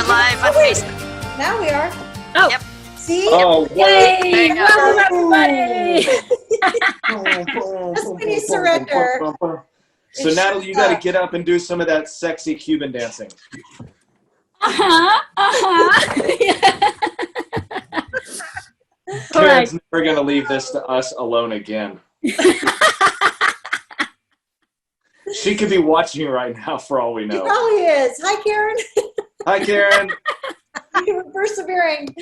live on Facebook. Now we are. Oh. Yep. See? Oh, Yay! welcome everybody! That's when you surrender. So Natalie, you got to get up and do some of that sexy Cuban dancing. Karen's never going to leave this to us alone again. She could be watching you right now for all we know. She probably is. Hi, Karen. Hi, Karen. We're persevering.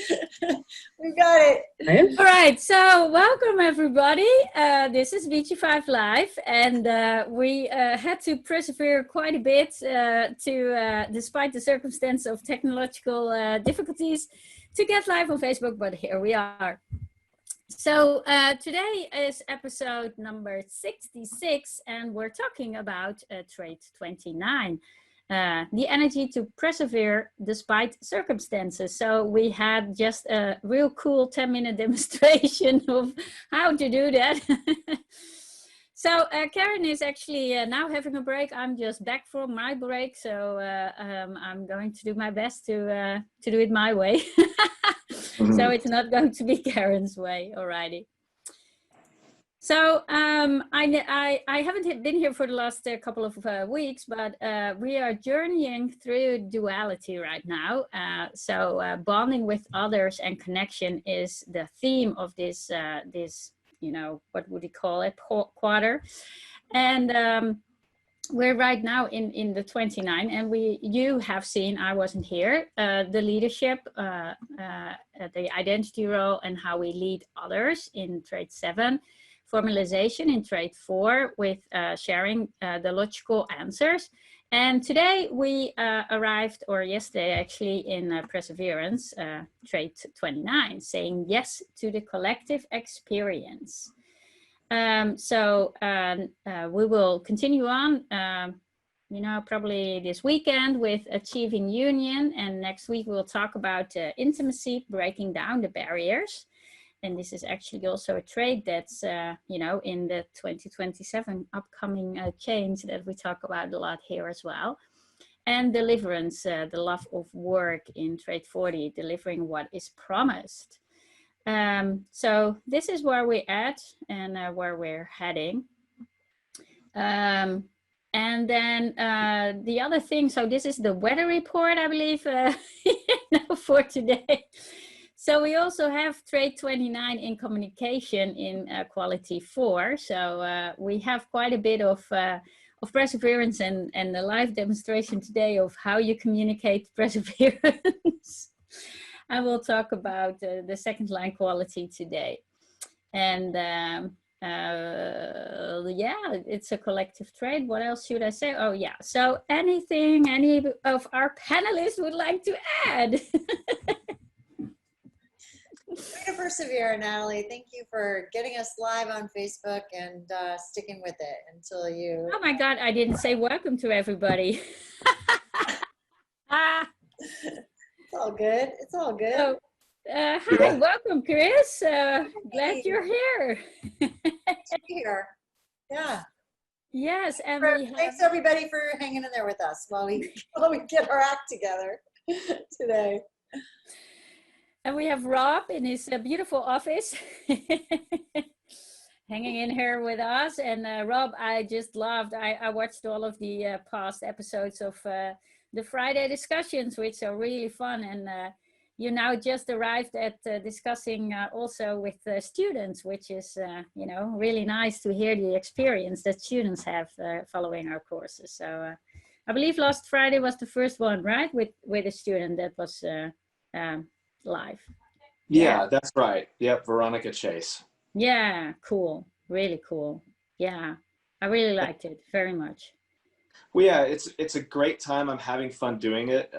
We got it. All right, so welcome everybody. This is BG5 Live, and we had to persevere quite a bit despite the circumstance of technological difficulties, to get live on Facebook, but here we are. So today is episode number 66, and we're talking about trait 29. The energy to persevere despite circumstances. So we had just a real cool 10-minute demonstration of how to do that. So Karen is actually now having a break. I'm just back from my break, so I'm going to do my best to do it my way. So it's not going to be Karen's way. Alrighty. So I haven't been here for the last couple of weeks, but we are journeying through duality right now. So bonding with others and connection is the theme of this, you know, what would you call it, quarter. And we're right now in the 29, and you have seen, I wasn't here, the leadership, the identity role, and how we lead others in trait 7. Formalization in trait 4 with sharing the logical answers. And today we arrived, or yesterday actually, in perseverance, trait 29, saying yes to the collective experience. So we will continue on, you know, probably this weekend with achieving union. And next week we'll talk about intimacy, breaking down the barriers. And this is actually also a trait that's, you know, in the 2027 upcoming change that we talk about a lot here as well. And deliverance, the love of work in trait 40, delivering what is promised. So this is where we're at and where we're heading. And then the other thing, so this is the weather report, I believe, you know, for today. So we also have trait 29 in communication in quality 4. So we have quite a bit of perseverance and the live demonstration today of how you communicate perseverance. And we'll talk about the second line quality today. And yeah, it's a collective trait. What else should I say? Oh yeah, so anything any of our panelists would like to add? Way to persevere, Natalie. Thank you for getting us live on Facebook and sticking with it until you... Oh my God, I didn't say welcome to everybody. It's all good. It's all good. So, hi, welcome, Chris. Glad you're here. Here. Yeah. Yes, and thanks everybody for hanging in there with us while we get our act together today. And we have Rob in his beautiful office, hanging in here with us. And Rob, I just loved, I watched all of the past episodes of the Friday discussions, which are really fun. And you now just arrived at discussing also with students, which is, you know, really nice to hear the experience that students have following our courses. So I believe last Friday was the first one, right? With a student that was live. Yeah, that's right. Yep, Veronica Chase. Yeah, cool. Really cool. Yeah, I really liked it very much. Well, yeah, it's a great time. I'm having fun doing it.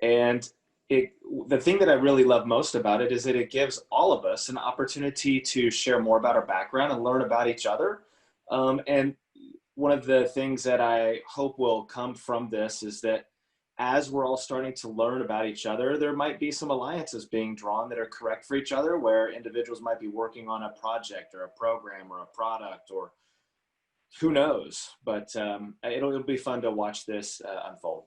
And the thing that I really love most about it is that it gives all of us an opportunity to share more about our background and learn about each other. And one of the things that I hope will come from this is that as we're all starting to learn about each other, there might be some alliances being drawn that are correct for each other, where individuals might be working on a project or a program or a product, or who knows, but it'll be fun to watch this unfold.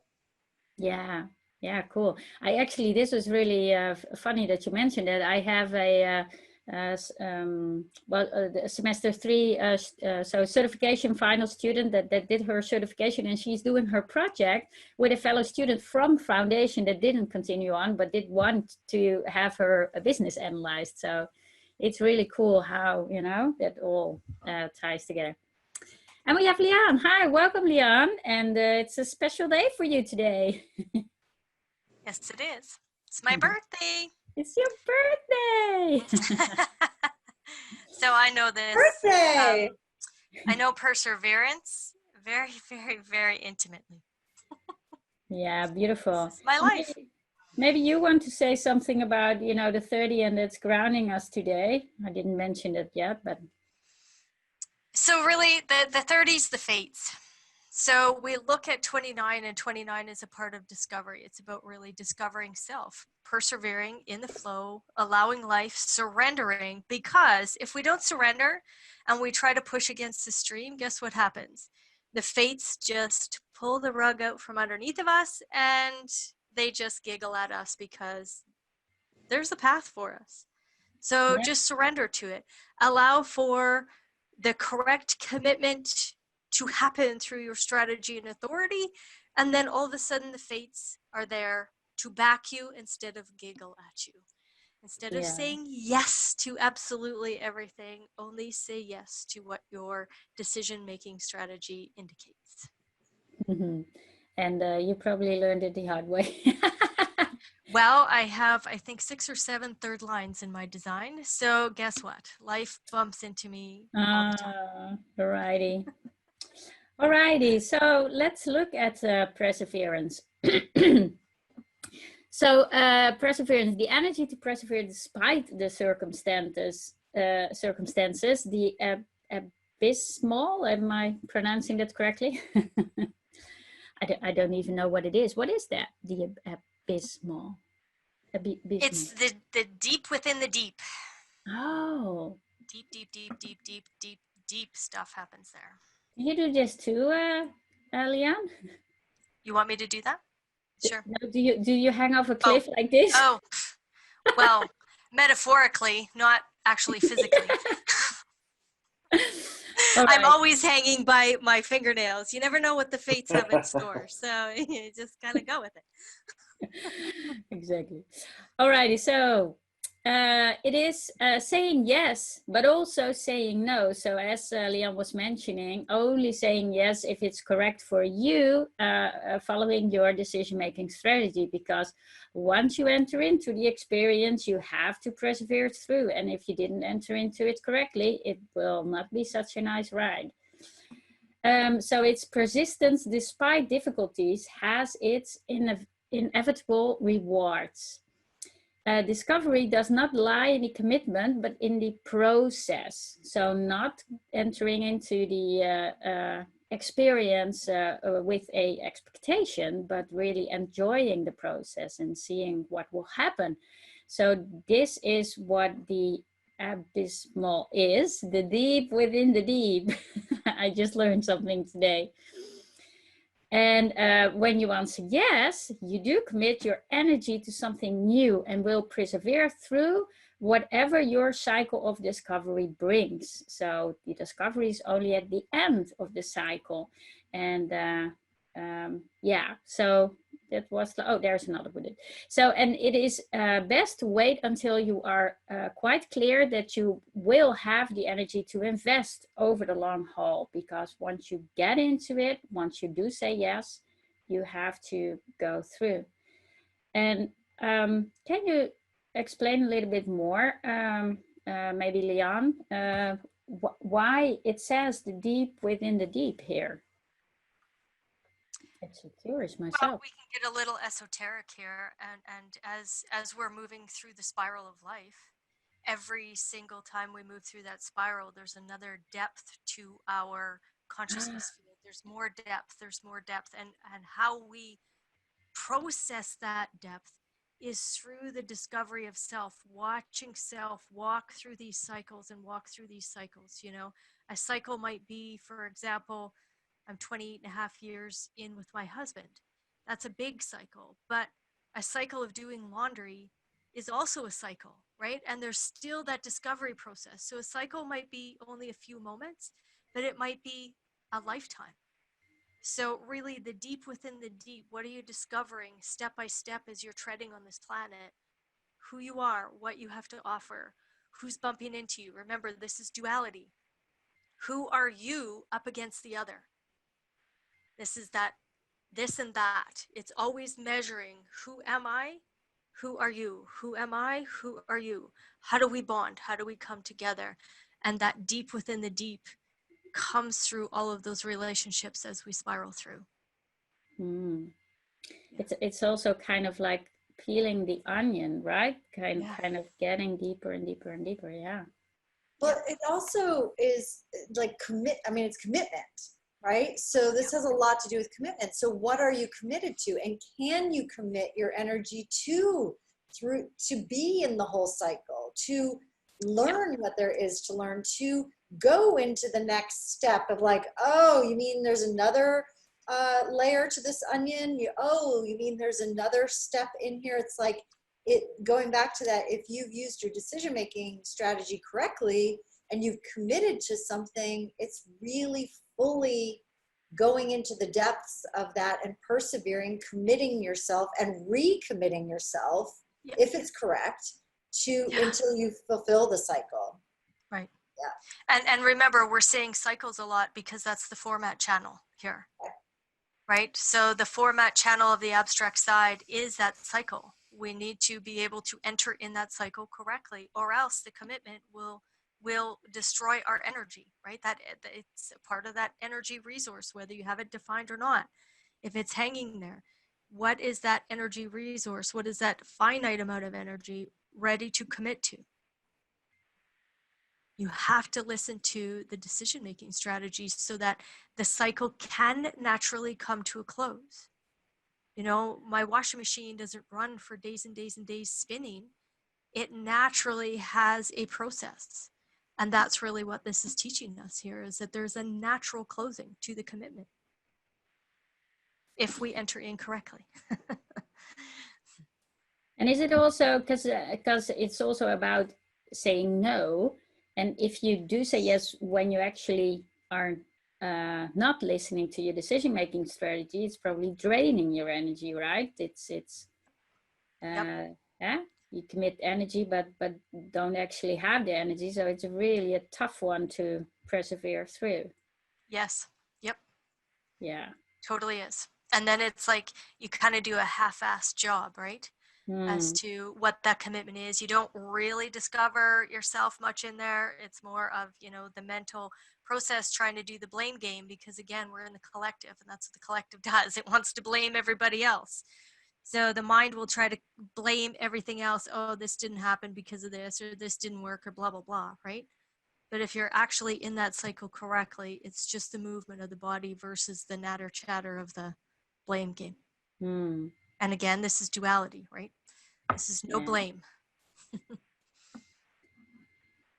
Yeah, Yeah, cool. This was really funny that you mentioned that. I have a the semester 3 so certification final student that did her certification, and she's doing her project with a fellow student from foundation that didn't continue on but did want to have her business analyzed. So it's really cool how, you know, that all ties together. And we have Lian. Hi, welcome, Lian. And it's a special day for you today. Yes, it is. It's my birthday. It's your birthday. So I know this. Birthday! I know Perseverance very, very, very intimately. Yeah, beautiful. This is my life. Maybe you want to say something about, you know, the 30 and it's grounding us today. I didn't mention it yet, but. So really, the 30's the fates. So we look at 29, and 29 is a part of discovery. It's about really discovering self, persevering in the flow, allowing life, surrendering, because if we don't surrender and we try to push against the stream, guess what happens? The fates just pull the rug out from underneath of us and they just giggle at us because there's a path for us. So Yeah. just surrender to it. Allow for the correct commitment to happen through your strategy and authority, and then all of a sudden the fates are there to back you instead of giggle at you. Instead of saying yes to absolutely everything, only say yes to what your decision-making strategy indicates. Mm-hmm. And you probably learned it the hard way. Well, I have, I think, 6 or 7 third lines in my design. So guess what? Life bumps into me all the time. Alrighty. Alrighty, so let's look at perseverance. So perseverance, the energy to persevere despite the circumstances, the abysmal, am I pronouncing that correctly? I don't even know what it is. What is that? The abysmal. Abysmal. It's the deep within the deep. Oh. Deep, deep, deep, deep, deep, deep, deep stuff happens there. Do you do this too, Lian? You want me to do that? Sure. No, do you hang off a cliff like this? Oh, well, metaphorically, not actually physically. I'm always hanging by my fingernails. You never know what the fates have in store. So you just kind of go with it. Exactly. Alrighty, so it is saying yes, but also saying no. So as Lian was mentioning, only saying yes if it's correct for you, following your decision-making strategy, because once you enter into the experience, you have to persevere through. And if you didn't enter into it correctly, it will not be such a nice ride. So its persistence despite difficulties has its inevitable rewards. Discovery does not lie in the commitment, but in the process. So not entering into the experience with a expectation, but really enjoying the process and seeing what will happen. So this is what the abysmal is, the deep within the deep. I just learned something today. And when you answer yes, you do commit your energy to something new and will persevere through whatever your cycle of discovery brings. So the discovery is only at the end of the cycle. And yeah, so that was, oh, there's another bullet. So, and it is best to wait until you are quite clear that you will have the energy to invest over the long haul, because once you get into it, once you do say yes, you have to go through. And can you explain a little bit more, maybe Lian, why it says the deep within the deep here? I'm so curious myself. Well, we can get a little esoteric here, and as we're moving through the spiral of life, every single time we move through that spiral, there's another depth to our consciousness field. There's more depth, and how we process that depth is through the discovery of self, watching self walk through these cycles and walk through these cycles. You know, a cycle might be, for example, I'm 28 and a half years in with my husband. That's a big cycle, but A cycle of doing laundry is also a cycle, right? And there's still that discovery process. So a cycle might be only a few moments, but it might be a lifetime. So really the deep within the deep, what are you discovering step by step as you're treading on this planet? Who you are, what you have to offer, who's bumping into you. Remember, this is duality. Who are you up against the other? This is that, this and that. It's always measuring, who am I? Who are you? Who am I? Who are you? How do we bond? How do we come together? And that deep within the deep comes through all of those relationships as we spiral through. Mm. Yeah. It's also kind of like peeling the onion, right? Kind Yeah. kind of getting deeper and deeper and deeper. Yeah. But it also is like it's commitment, right? So this has a lot to do with commitment. So what are you committed to? And can you commit your energy to be in the whole cycle, to learn what there is to learn, to go into the next step of like, oh, you mean there's another layer to this onion? You mean there's another step in here? It's like, going back to that, if you've used your decision-making strategy correctly and you've committed to something, it's really fully going into the depths of that and persevering, committing yourself and recommitting yourself, if it's correct, until you fulfill the cycle. Right. Yeah. And remember, we're saying cycles a lot because that's the format channel here. Right? So the format channel of the abstract side is that cycle. We need to be able to enter in that cycle correctly, or else the commitment will destroy our energy, right? That it's a part of that energy resource, whether you have it defined or not. If it's hanging there, what is that energy resource? What is that finite amount of energy ready to commit to? You have to listen to the decision-making strategies so that the cycle can naturally come to a close. You know, my washing machine doesn't run for days and days and days spinning. It naturally has a process. And that's really what this is teaching us here, is that there's a natural closing to the commitment if we enter in correctly. And is it also because it's also about saying no? And if you do say yes when you actually are not listening to your decision-making strategy, it's probably draining your energy, right? It's Yep. yeah, you commit energy, but don't actually have the energy. So it's really a tough one to persevere through. Yes. Yep. Yeah. Totally is. And then it's like you kind of do a half-assed job, right? As to what that commitment is. You don't really discover yourself much in there. It's more of, you know, the mental process trying to do the blame game, because again, we're in the collective and that's what the collective does. It wants to blame everybody else. So the mind will try to blame everything else. Oh, this didn't happen because of this, or this didn't work, or blah, blah, blah, right? But if you're actually in that cycle correctly, it's just the movement of the body versus the natter chatter of the blame game. And again, this is duality, right? This is no blame.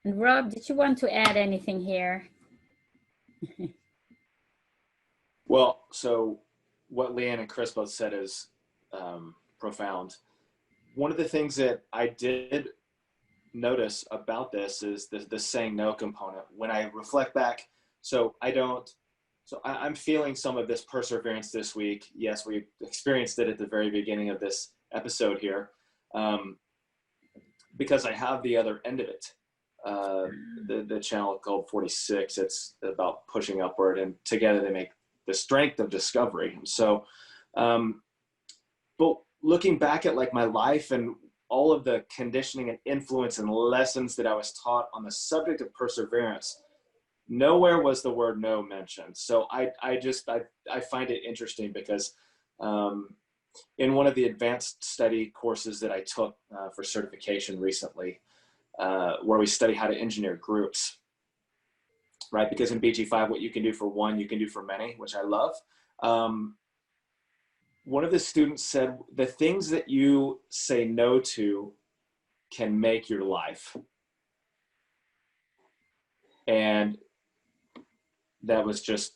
And Rob, did you want to add anything here? Well, so what Leanne and Chris both said is profound. One of the things that I did notice about this is the saying no component. When I reflect back, I'm feeling some of this perseverance this week. Yes, we experienced it at the very beginning of this episode here, because I have the other end of it. The channel called 46, it's about pushing upward, and together they make the strength of discovery. So, but looking back at like my life and all of the conditioning and influence and lessons that I was taught on the subject of perseverance, nowhere was the word no mentioned. So I find it interesting because in one of the advanced study courses that I took for certification recently, where we study how to engineer groups, right? Because in BG5, what you can do for one, you can do for many, which I love. One of the students said, the things that you say no to can make your life. And that was just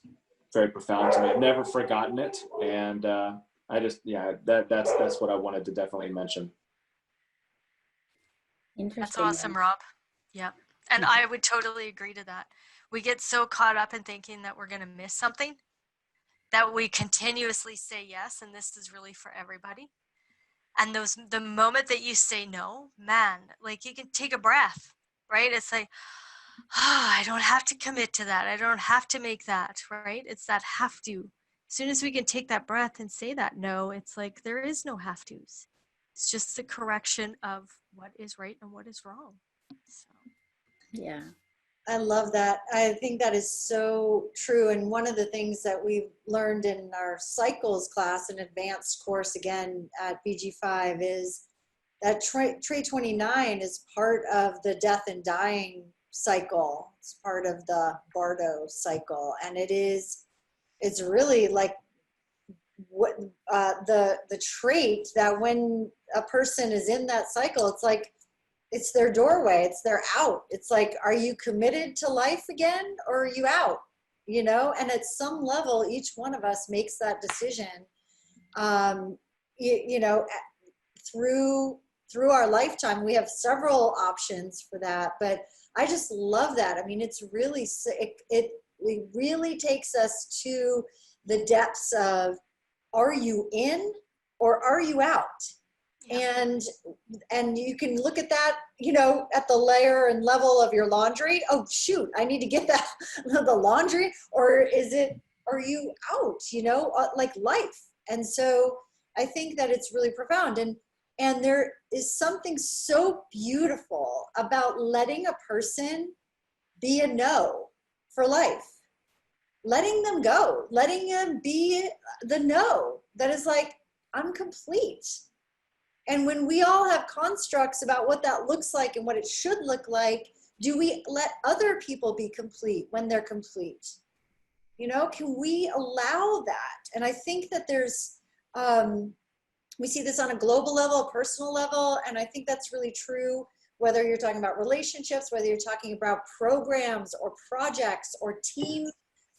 very profound to me. I've never forgotten it. And I just, yeah, that's what I wanted to definitely mention. Interesting. That's awesome, Rob. Yeah. And I would totally agree to that. We get so caught up in thinking that we're going to miss something that we continuously say yes, and this is really for everybody. And the moment that you say no, man, like you can take a breath, right? It's like, oh, I don't have to commit to that. I don't have to make that, right? It's that have to. As soon as we can take that breath and say that no, it's like there is no have tos. It's just the correction of what is right and what is wrong. So. Yeah. I love that. I think that is so true. And one of the things that we've learned in our cycles class, an advanced course again at BG5, is that trait 29 is part of the death and dying cycle. It's part of the Bardo cycle. And it's really like what the trait that when a person is in that cycle, it's like, it's their doorway, it's their out. It's like, are you committed to life again or are you out? You know, and at some level, each one of us makes that decision, you know, through our lifetime. We have several options for that, but I just love that. I mean, it's really, it really takes us to the depths of, are you in or are you out? Yeah. And you can look at that, you know, at the layer and level of your laundry. Oh, shoot, I need to get that, the laundry, or are you out, you know, like life. And so I think that it's really profound. And there is something so beautiful about letting a person be a no for life. Letting them go, letting them be the no that is like, I'm complete. And when we all have constructs about what that looks like and what it should look like, do we let other people be complete when they're complete? You know, can we allow that? And I think that there's, we see this on a global level, a personal level, and I think that's really true, whether you're talking about relationships, whether you're talking about programs or projects or team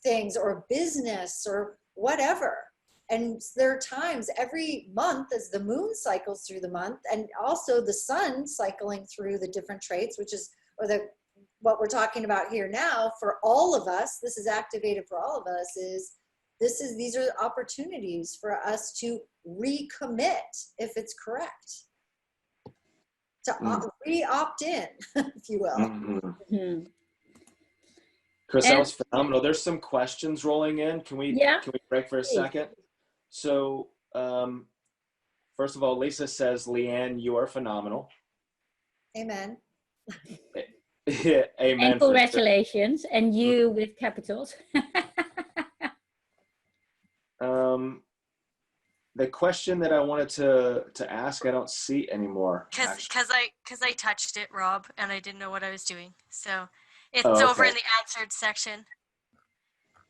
things or business or whatever. And there are times every month as the moon cycles through the month, and also the sun cycling through the different traits, which is, or what we're talking about here now for all of us, this is activated for all of us, these are opportunities for us to recommit if it's correct. To re-opt in, if you will. Mm-hmm. Chris, that was phenomenal. There's some questions rolling in. Can we break for a second? So, first of all, Lisa says, Leanne, you are phenomenal. Amen. Amen. And congratulations. Sure. And you with capitals. The question that I wanted to ask, I don't see anymore. Because I touched it, Rob, and I didn't know what I was doing. So it's over in the answered section.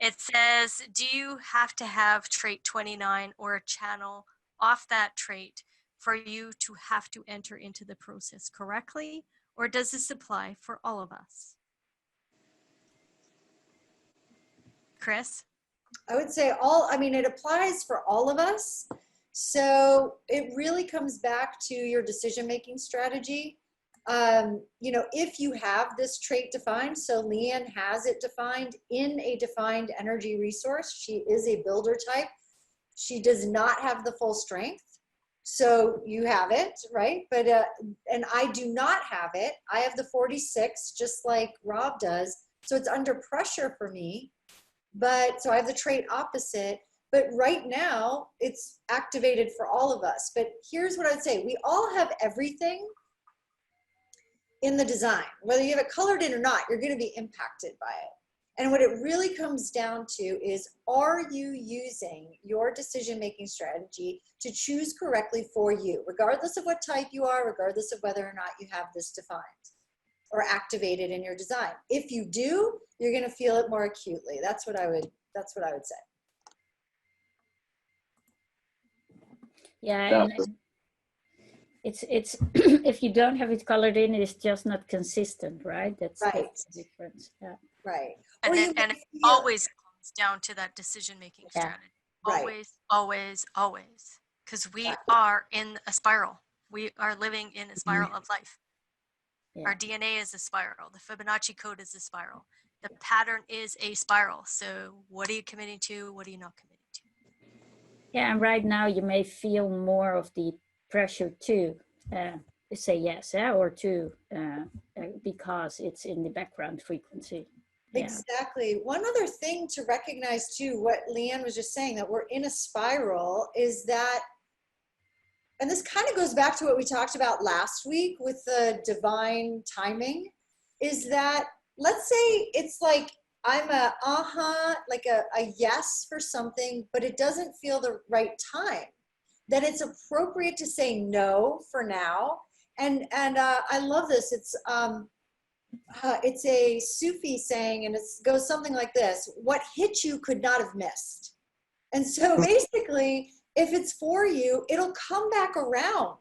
It says, do you have to have trait 29 or a channel off that trait for you to have to enter into the process correctly? Or does this apply for all of us? Chris? I would say it applies for all of us. So it really comes back to your decision-making strategy. You know, if you have this trait defined, so Leanne has it defined in a defined energy resource. She is a builder type. She does not have the full strength. So you have it, right? But, and I do not have it. I have the 46, just like Rob does. So it's under pressure for me. But so I have the trait opposite, but right now it's activated for all of us. But here's what I'd say. We all have everything in the design. Whether you have it colored in or not, you're going to be impacted by it. And what it really comes down to is, are you using your decision-making strategy to choose correctly for you, regardless of what type you are, regardless of whether or not you have this defined or activated in your design. If you do, you're going to feel it more acutely. That's what I would say. Yeah, and it's if you don't have it colored in, it's just not consistent, right? That's the difference. Yeah. Right. And it always comes down to that decision-making strategy. Right. Always, always, always. Because we Exactly. are in a spiral. We are living in a spiral of life. Yeah. Our DNA is a spiral. The Fibonacci code is a spiral. The pattern is a spiral. So what are you committing to? What are you not committing to? Yeah, and right now you may feel more of the pressure to say yes, or to because it's in the background frequency. Yeah. Exactly. One other thing to recognize too, what Leanne was just saying, that we're in a spiral, is that, and this kind of goes back to what we talked about last week with the divine timing, is that, let's say it's like I'm a like a yes for something, but it doesn't feel the right time. Then it's appropriate to say no for now. And I love this. It's a Sufi saying, and it goes something like this: "What hit you could not have missed." And so basically, if it's for you, it'll come back around.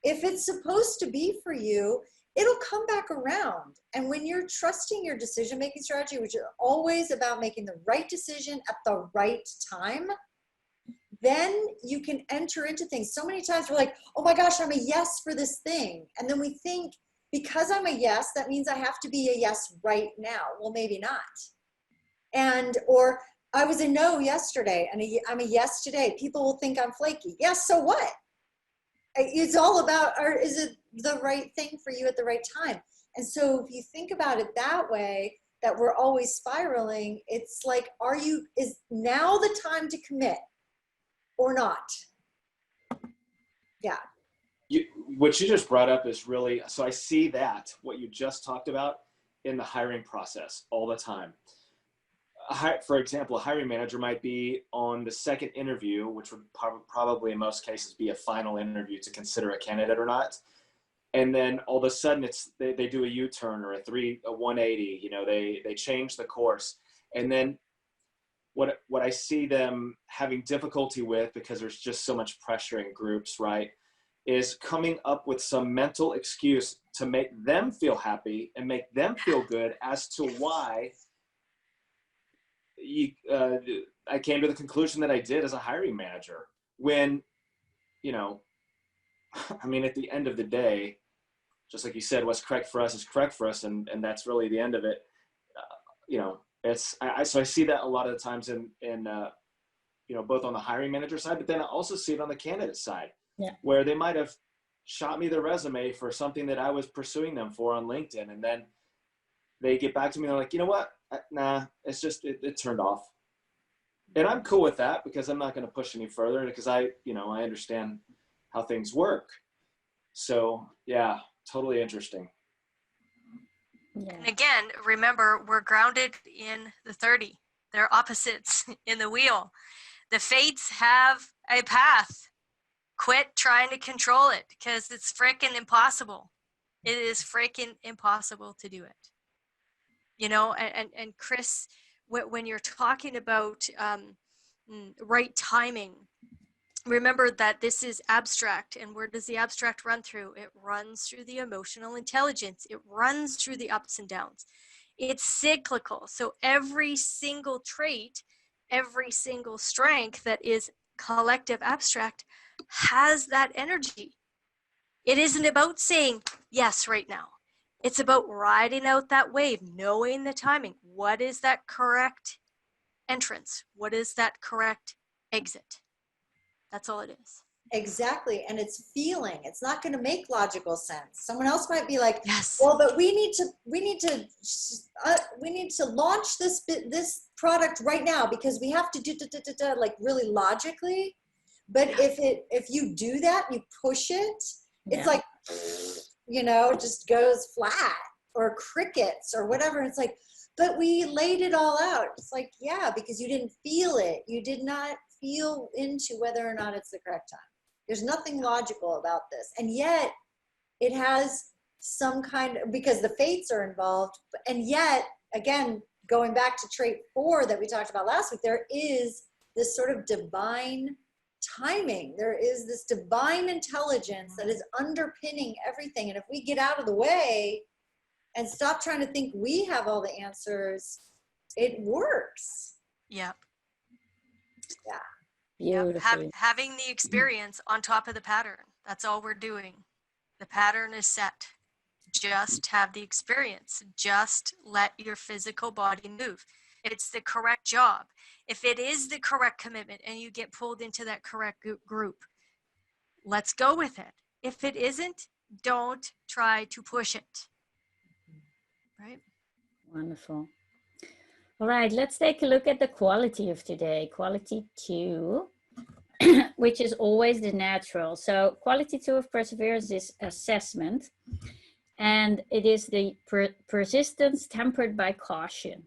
If it's supposed to be for you, it'll come back around. And when you're trusting your decision-making strategy, which is always about making the right decision at the right time, then you can enter into things. So many times we're like, oh my gosh, I'm a yes for this thing. And then we think, because I'm a yes, that means I have to be a yes right now. Well, maybe not. Or I was a no yesterday and I'm a yes today. People will think I'm flaky. Yes, so what? It's all about, or is it the right thing for you at the right time? And so if you think about it that way, that we're always spiraling, it's like, is now the time to commit or not? Yeah. What you just brought up is really, so I see that, what you just talked about, in the hiring process all the time. For example, a hiring manager might be on the second interview, which would probably in most cases be a final interview to consider a candidate or not. And then all of a sudden they do a U-turn or a 180, they change the course. And then what I see them having difficulty with, because there's just so much pressure in groups, right, is coming up with some mental excuse to make them feel happy and make them feel good as to why I came to the conclusion that I did as a hiring manager. When, I mean, at the end of the day, just like you said, what's correct for us is correct for us, and that's really the end of it. So I see that a lot of the times in both on the hiring manager side, but then I also see it on the candidate side, where they might have shot me their resume for something that I was pursuing them for on LinkedIn, and then they get back to me and they're like, you know what? Nah, it's just it turned off, and I'm cool with that because I'm not going to push any further because I understand how things work. So yeah, totally interesting. Yeah. And again, remember, we're grounded in the 30. They're opposites in the wheel. The fates have a path. Quit trying to control it because it's freaking impossible. It is freaking impossible to do it. And Chris, when you're talking about right timing, remember that this is abstract. And where does the abstract run through? It runs through the emotional intelligence. It runs through the ups and downs. It's cyclical. So every single trait, every single strength that is collective abstract has that energy. It isn't about saying yes right now. It's about riding out that wave, knowing the timing. What is that correct entrance? What is that correct exit? That's all it is. Exactly. And it's feeling. It's not going to make logical sense. Someone else might be like, yes, well, but we need to launch this product right now because we have to do like really logically. But if you do that, you push it, it's like, it just goes flat, or crickets or whatever. It's like, but we laid it all out. It's like, yeah, because you didn't feel it. You did not feel into whether or not it's the correct time. There's nothing logical about this. And yet it has some kind of, because the fates are involved. And yet, again, going back to trait 4 that we talked about last week, there is this sort of divine timing. There is this divine intelligence that is underpinning everything. And if we get out of the way and stop trying to think we have all the answers, it works. Yeah. Yeah. Yep. Beautifully. Having the experience on top of the pattern. That's all we're doing. The pattern is set. Just have the experience. Just let your physical body move. It's the correct job. If it is the correct commitment and you get pulled into that correct group, let's go with it. If it isn't, don't try to push it. Right? Wonderful. All right, let's take a look at the quality of today. Quality 2, which is always the natural. So quality 2 of perseverance is assessment. And it is the persistence tempered by caution.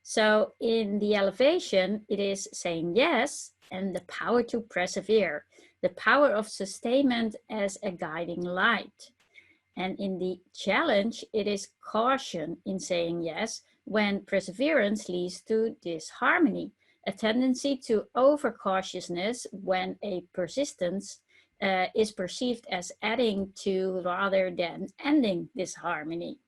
So in the elevation, it is saying yes and the power to persevere, the power of sustainment as a guiding light. And in the challenge, it is caution in saying yes when perseverance leads to disharmony, a tendency to overcautiousness when a persistence is perceived as adding to rather than ending this harmony.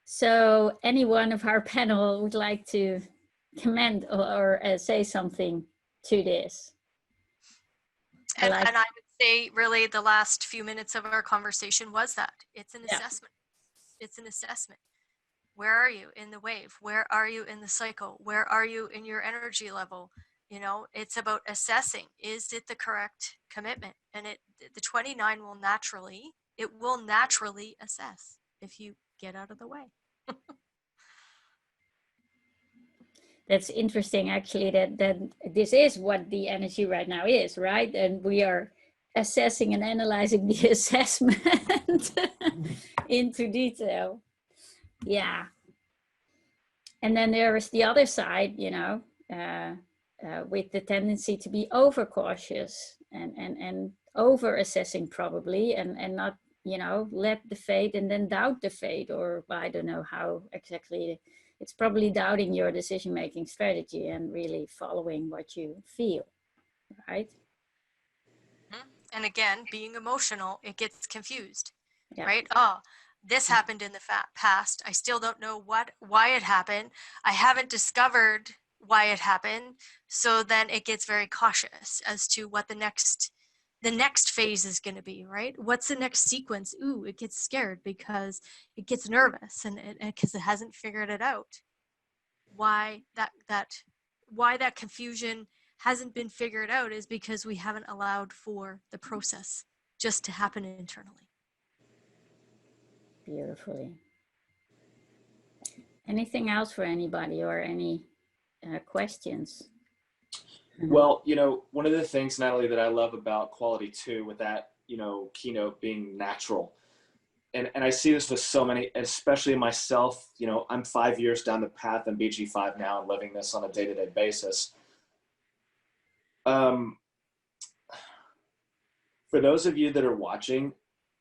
So any one of our panel would like to comment or say something to this? And I would say really the last few minutes of our conversation was that. It's an assessment. It's an assessment. Where are you in the wave? Where are you in the cycle? Where are you in your energy level? You know, it's about assessing. Is it the correct commitment? And the 29 will naturally assess if you get out of the way. That's interesting, actually, that this is what the energy right now is, right? And we are assessing and analyzing the assessment into detail. Yeah. And then there is the other side, you know, with the tendency to be overcautious and over assessing probably, and not, you know, let the fate and then doubt the fate, or I don't know how exactly. It's probably doubting your decision-making strategy and really following what you feel, right? And again, being emotional, it gets confused, Yeah. right? Oh, this happened in the past. I still don't know why it happened. I haven't discovered why it happened. So then it gets very cautious as to what the next phase is going to be, right? What's the next sequence? Ooh, it gets scared because it gets nervous and because it hasn't figured it out. Why that confusion hasn't been figured out is because we haven't allowed for the process just to happen internally. Beautifully. Anything else for anybody, or any questions? Well, you know, one of the things, Natalie, that I love about quality 2, with that, you know, keynote being natural, and I see this with so many, especially myself, you know, I'm 5 years down the path in BG5 now and living this on a day-to-day basis. For those of you that are watching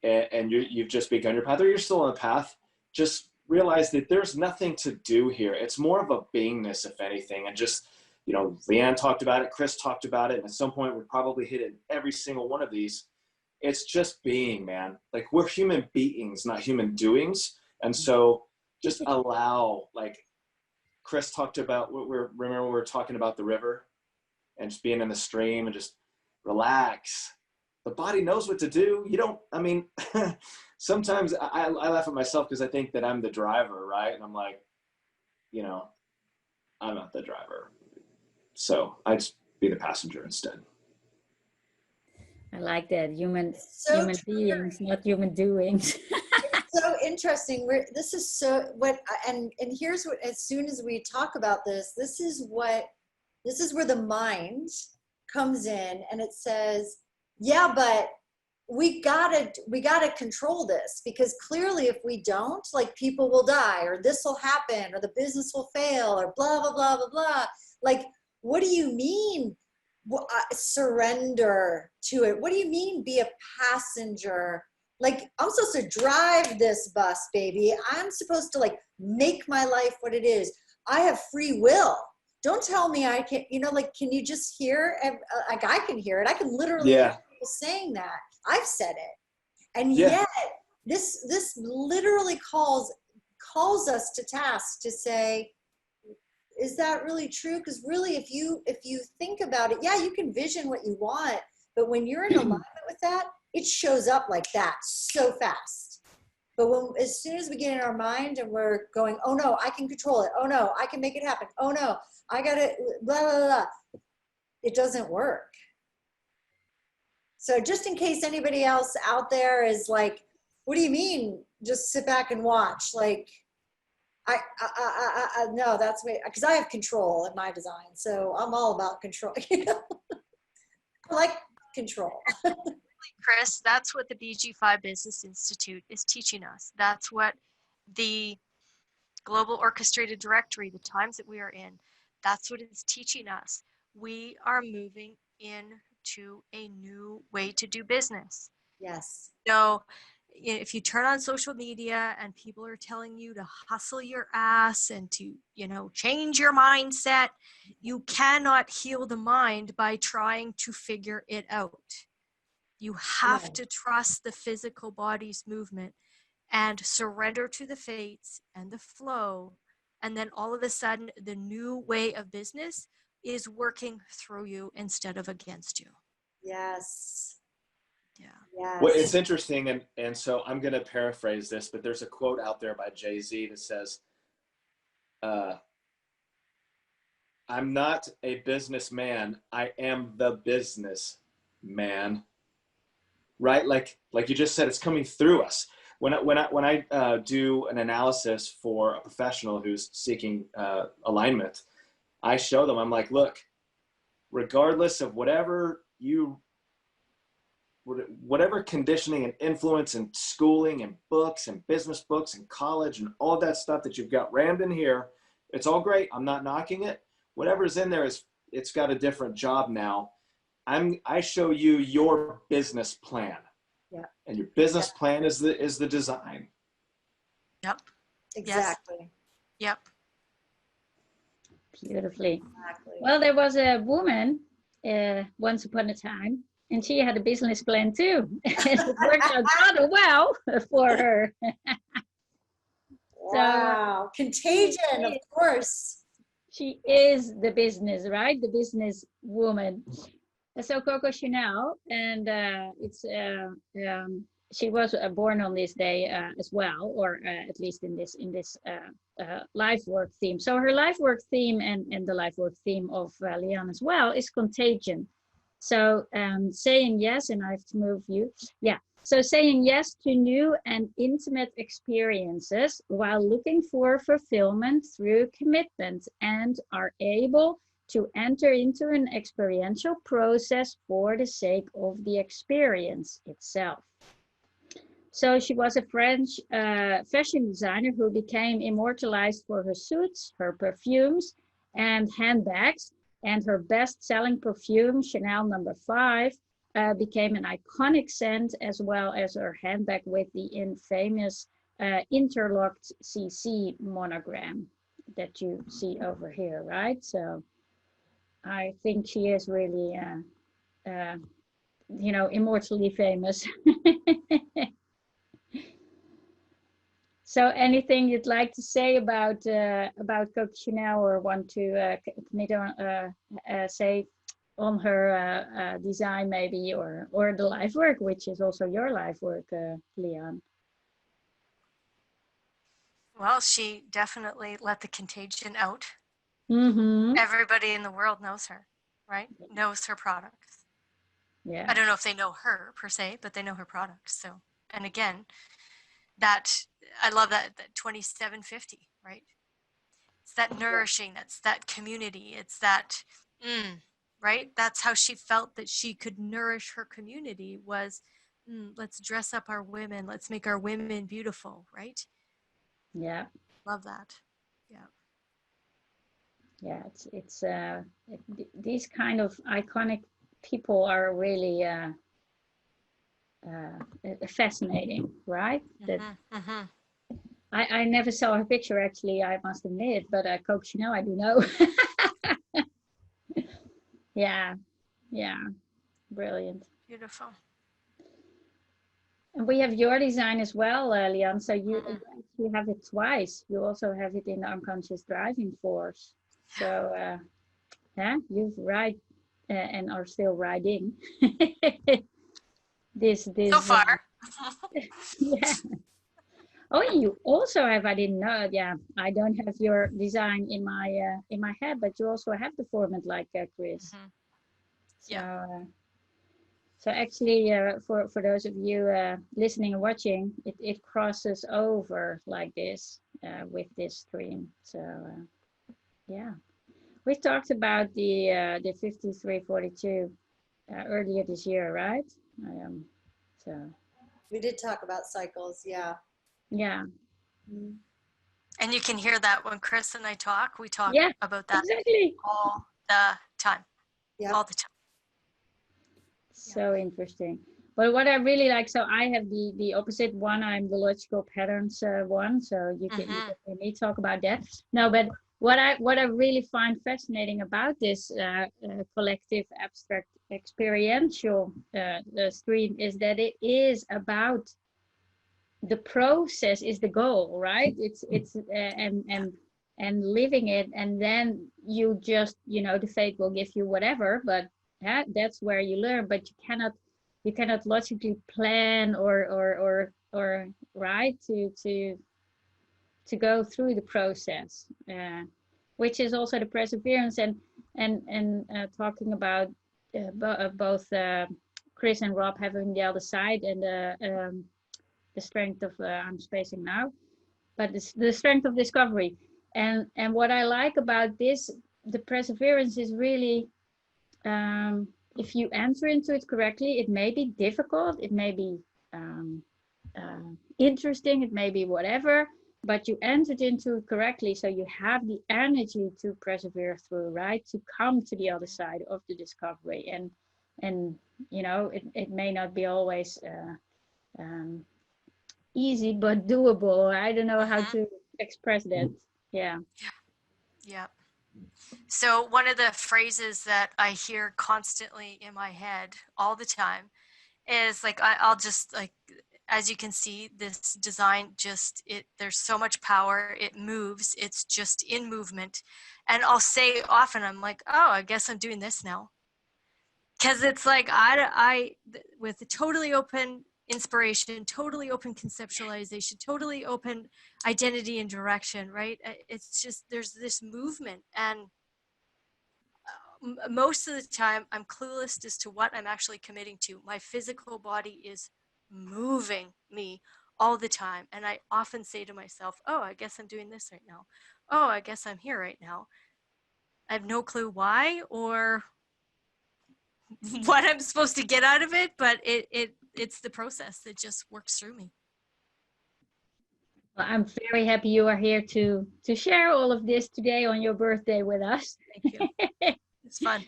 and you've just begun your path, or you're still on the path, just realize that there's nothing to do here. It's more of a beingness, if anything. And just, you know, Leanne talked about it, Chris talked about it, and at some point we probably hit it in every single one of these. It's just being, man. Like, we're human beings, not human doings. And so just allow, like Chris talked about, remember we were talking about the river and just being in the stream and just relax. The body knows what to do. You don't, I mean, sometimes I laugh at myself because I think that I'm the driver, right? And I'm like, you know, I'm not the driver. So I just be the passenger instead. I like that. Human beings, not human doings. It's so interesting. This is so and here's what, as soon as we talk about this is where the mind comes in and it says, yeah, but we gotta control this, because clearly if we don't, like, people will die, or this will happen, or the business will fail, or blah, blah, blah, blah, blah. Like, what do you mean surrender to it? What do you mean be a passenger? Like, I'm supposed to drive this bus, baby. I'm supposed to, like, make my life what it is. I have free will. Don't tell me I can't, you know, like, can you just hear? Like, I can hear it. I can literally hear people saying that. I've said it. And yet this literally calls us to task to say, is that really true? Because really, if you think about it, yeah, you can vision what you want, but when you're in alignment with that, it shows up like that so fast. But as soon as we get in our mind and we're going, oh no, I can control it. Oh no, I can make it happen. Oh no, I got to blah, blah, blah. It doesn't work. So just in case anybody else out there is like, what do you mean? Just sit back and watch. Like, no, that's me. Because I have control in my design. So I'm all about control. You know? I like control. Chris, that's what the BG5 Business Institute is teaching us. That's what the Global Orchestrated Directory, the times that we are in, that's what it's teaching us. We are moving into a new way to do business. Yes. So if you turn on social media and people are telling you to hustle your ass and to, change your mindset, you cannot heal the mind by trying to figure it out. You have to trust the physical body's movement and surrender to the fates and the flow. And then all of a sudden, the new way of business is working through you instead of against you. Yes. Yeah. Yes. Well, it's interesting, and so I'm going to paraphrase this, but there's a quote out there by Jay-Z that says, I'm not a businessman, I am the business man. Right? Like you just said, it's coming through us. When I do an analysis for a professional who's seeking alignment, I show them, I'm like, look, regardless of whatever conditioning and influence and schooling and books and business books and college and all that stuff that you've got rammed in here, it's all great. I'm not knocking it. Whatever's in there it's got a different job now. I show you your business plan. Yeah. And your business plan is the design. Yep. Exactly. Yes. Yep. Beautifully. Exactly. Well, there was a woman once upon a time, and she had a business plan too. It worked out rather well for her. Wow. Contagion, of course. She is the business, right? The business woman. So Coco Chanel, and she was born on this day as well, or at least in this life work theme. So her life work theme and the life work theme of Leanne as well is contagion. So saying yes, and I have to move you. Yeah. So saying yes to new and intimate experiences while looking for fulfillment through commitment, and are able to enter into an experiential process for the sake of the experience itself. So she was a French fashion designer who became immortalized for her suits, her perfumes, and handbags. And her best-selling perfume, Chanel No. 5, became an iconic scent, as well as her handbag with the infamous interlocked CC monogram that you see over here, right? So I think she is really, immortally famous. So anything you'd like to say about Coco Chanel, or want to commit on, say on her design maybe, or the life work, which is also your life work, Leanne? Well, she definitely let the contagion out. Mm-hmm. Everybody in the world knows her, right? Knows her products. Yeah. I don't know if they know her per se, but they know her products. So, and again, that I love that 2750, right? It's that nourishing, that's that community, it's that right? That's how she felt that she could nourish her community was let's dress up our women, let's make our women beautiful, right? Yeah. Love that. Yeah. Yeah, these kind of iconic people are really fascinating, right? I never saw her picture, actually, I must admit, but Coco Chanel I do know. Yeah, brilliant. Beautiful. And we have your design as well, Leanne. So you actually have it twice. You also have it in the unconscious driving force. So yeah, you've ride and are still riding So this far. yeah. Oh, you also have, I didn't know, yeah, I don't have your design in my head, but you also have the format like Chris. Mhm. So Yeah. so actually, for those of you listening and watching, it crosses over like this with this stream. So yeah, we talked about the 5342 earlier this year, right? So We did talk about cycles, yeah. yeah, Mhm. And you can hear that when Chris and I talk. We talk yeah, about that exactly. all the time. Yep. All the time. So interesting. But what I really like, so I have the opposite one. I'm the logical patterns one. So you Hmm. can hear me talk about that. No, but what I really find fascinating about this collective abstract experiential stream is that it is about the process is the goal, right? It's and living it, and then you just the fate will give you whatever, but that's where you learn. But you cannot logically plan or right to go through the process, which is also the perseverance and talking about both Chris and Rob having the other side and the strength of I'm spacing now, but the strength of discovery. And what I like about this, the perseverance is really if you enter into it correctly, it may be difficult, it may be um, interesting, it may be whatever, but you entered into it correctly, so you have the energy to persevere through, right? To come to the other side of the discovery, and it may not be always easy but doable. I don't know how Hmm. to express that. Yeah. Yeah. So one of the phrases that I hear constantly in my head all the time is like I'll just like, as you can see, this design just there's so much power, it moves, it's just in movement. And I'll say often, I'm like, oh, I guess I'm doing this now. Because it's like with a totally open inspiration, totally open conceptualization, totally open identity and direction, right? It's just there's this movement, and most of the time I'm clueless as to what I'm actually committing to. My physical body is moving me all the time, and I often say to myself, oh, I guess I'm doing this right now. Oh, I guess I'm here right now. I have no clue why or what I'm supposed to get out of it, but it's the process that just works through me. Well, I'm very happy you are here to share all of this today on your birthday with us. Thank you. It's fun.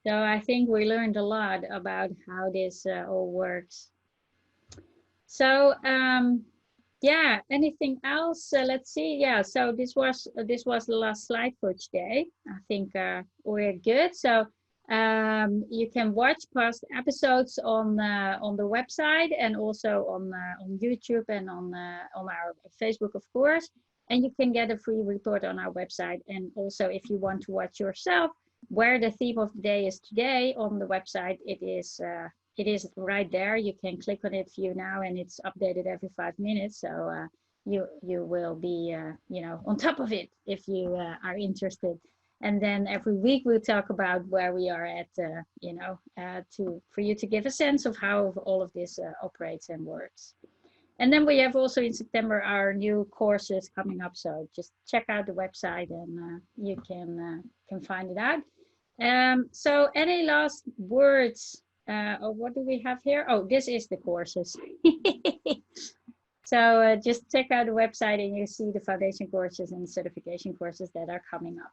So I think we learned a lot about how this all works. So yeah, anything else? Let's see. Yeah, so this was the last slide for today. I think we're good. So you can watch past episodes on the website and also on YouTube and on our Facebook, of course. And you can get a free report on our website. And also, if you want to watch yourself, where the theme of the day is today on the website, it is right there. You can click on it, view now, and it's updated every 5 minutes. So you will be on top of it if you are interested. And then every week we'll talk about where we are at, for you to give a sense of how all of this operates and works. And then we have also in September our new courses coming up. So just check out the website and you can find it out. So any last words? Or what do we have here? Oh, this is the courses. So just check out the website and you see the foundation courses and certification courses that are coming up.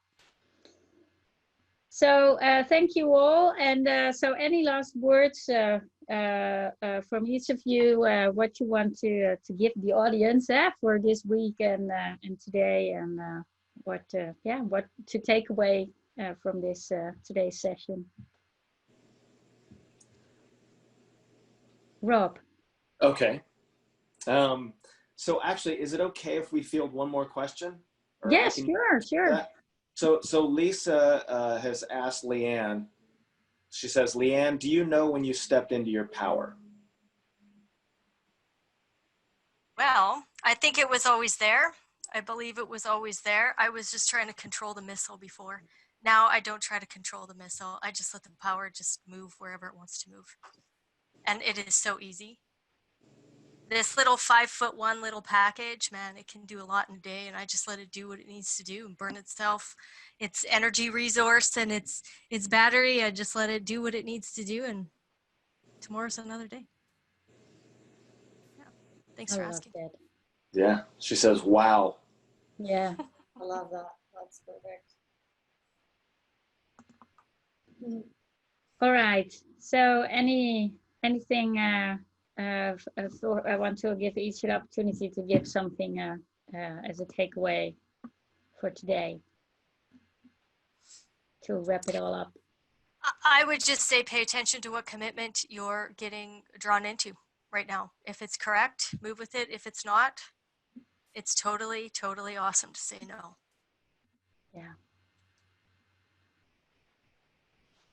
So thank you all. And so any last words from each of you, what you want to give the audience for this week and today, and what to take away from this today's session. Rob. Okay. So actually, is it okay if we field one more question? Or I Yes, can sure. that? So Lisa has asked Leanne. She says, Leanne, do you know when you stepped into your power? Well, I think it was always there. I believe it was always there. I was just trying to control the missile before. Now I don't try to control the missile. I just let the power just move wherever it wants to move. And it is so easy. This little 5'1" little package, man, it can do a lot in a day, and I just let it do what it needs to do and burn itself. Its energy resource and its battery, I just let it do what it needs to do, and tomorrow's another day. Yeah. Thanks I for love asking. that. Yeah. She says, wow. Yeah. I love that. That's perfect. All right. So anything for, I want to give each an opportunity to give something as a takeaway for today to wrap it all up. I would just say pay attention to what commitment you're getting drawn into right now. If it's correct, move with it. If it's not, it's totally, totally awesome to say no. Yeah.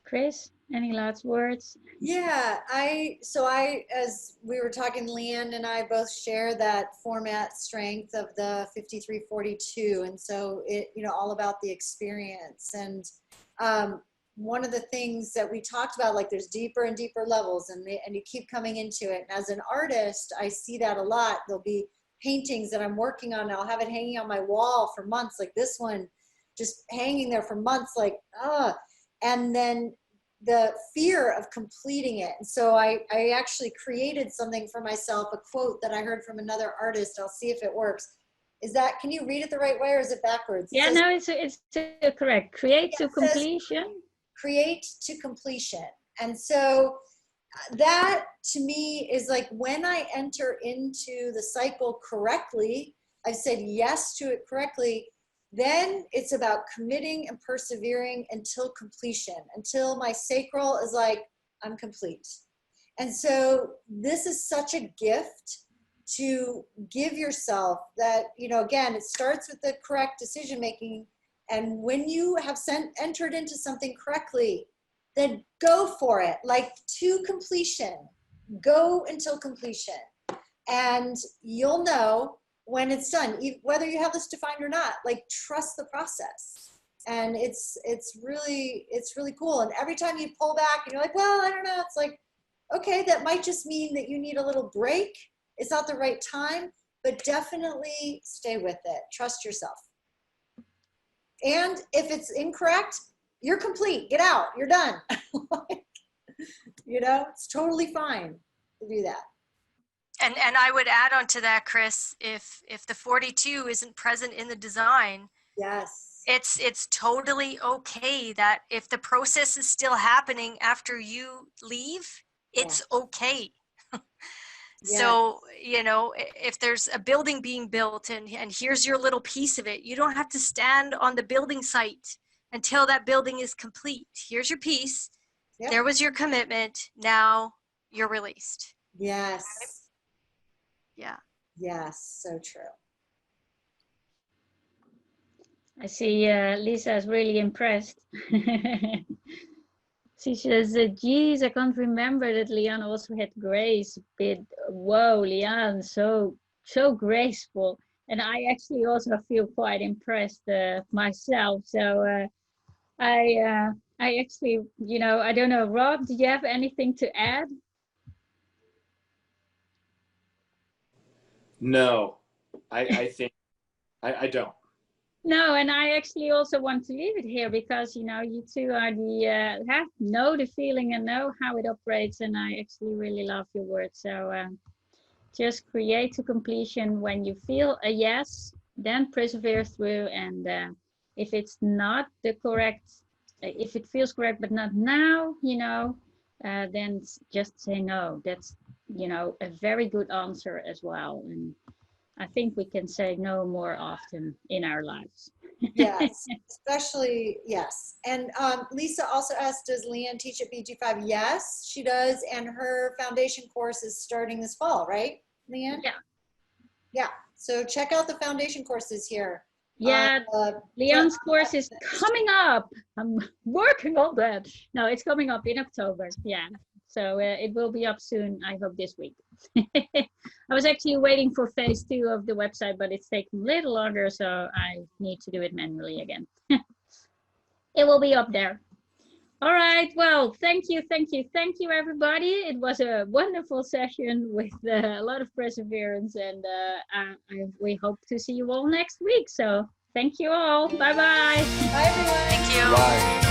Chris, any last words? Yeah, as we were talking, Leanne and I both share that format strength of the 5342. And so it, all about the experience. And one of the things that we talked about, like there's deeper and deeper levels and you keep coming into it. And as an artist, I see that a lot. There'll be paintings that I'm working on. I'll have it hanging on my wall for months, like this one, just hanging there for months, like, and then the fear of completing it. And so I actually created something for myself, a quote that I heard from another artist. I'll see if it works. Can you read it the right way or is it backwards? Yeah, no, it's correct. Create to completion. Create to completion. And so that to me is like when I enter into the cycle correctly, I've said yes to it correctly, then it's about committing and persevering until completion, until my sacral is like, I'm complete. And so this is such a gift to give yourself that, again, it starts with the correct decision-making. And when you have entered into something correctly, then go for it, like to completion, go until completion. And you'll know when it's done, whether you have this defined or not, like trust the process. And it's really cool. And every time you pull back and you're like, well, I don't know, it's like, okay, that might just mean that you need a little break. It's not the right time, but definitely stay with it. Trust yourself. And if it's incorrect, you're complete. Get out. You're done. It's totally fine to do that. And I would add on to that, Chris, if the 42 isn't present in the design, yes, it's totally okay that if the process is still happening after you leave, it's okay. So, if there's a building being built and here's your little piece of it, you don't have to stand on the building site until that building is complete. Here's your piece. Yep. There was your commitment. Now you're released. Yes. Right? Yeah. Yes, so true. I see Lisa is really impressed. She says, geez, I can't remember that Leanne also had grace. But whoa, Leanne, so graceful. And I actually also feel quite impressed myself. So I actually, I don't know, Rob, did you have anything to add? No, I think I don't. No, and I actually also want to leave it here because, you two are know the feeling and know how it operates. And I actually really love your words. So just create to completion when you feel a yes, then persevere through. And if it's not the correct, if it feels correct, but not now, then just say no. That's, a very good answer as well. And I think we can say no more often in our lives. Yes, especially, yes. And Lisa also asked, does Leanne teach at BG5? Yes, she does. And her foundation course is starting this fall, right, Leanne? Yeah. Yeah, so check out the foundation courses here. Yeah, Leon's course is coming up. I'm working on that. No, it's coming up in October. Yeah, so it will be up soon. I hope this week. I was actually waiting for phase 2 of the website, but it's taking a little longer, so I need to do it manually again. It will be up there. All right. Well, thank you, everybody. It was a wonderful session with a lot of perseverance, and we hope to see you all next week. So thank you all. Bye-bye. Bye, everyone. Thank you. Bye.